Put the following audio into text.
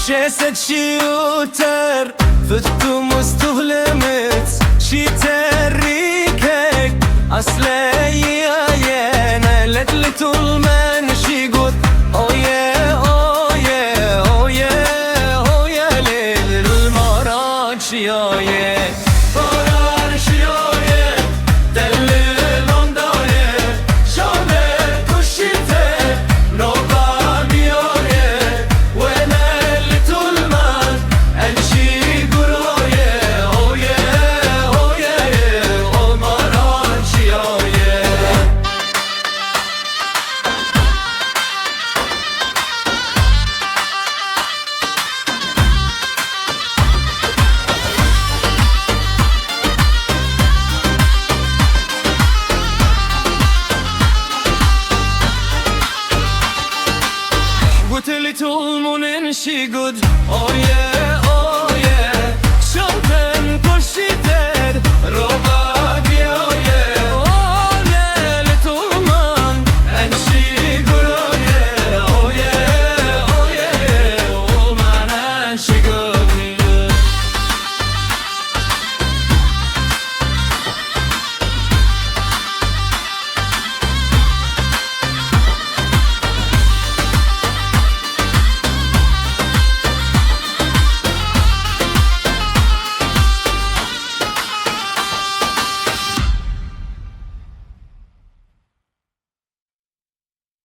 شيست شيوتر فتو مستهلمت شيتر ريكك أصلي يا نالت لطول من شيقود أويا أويا أويا أويا ليل المراد شيايا فرار شيايا دلل لندايا شامل كشيته نوبا Tulmunin she good, oh yeah, oh yeah. Şampen koşited, roba diye, oh yeah. Oh lele tulman, and she good, oh yeah, oh yeah, oh yeah. Oh man, and she good.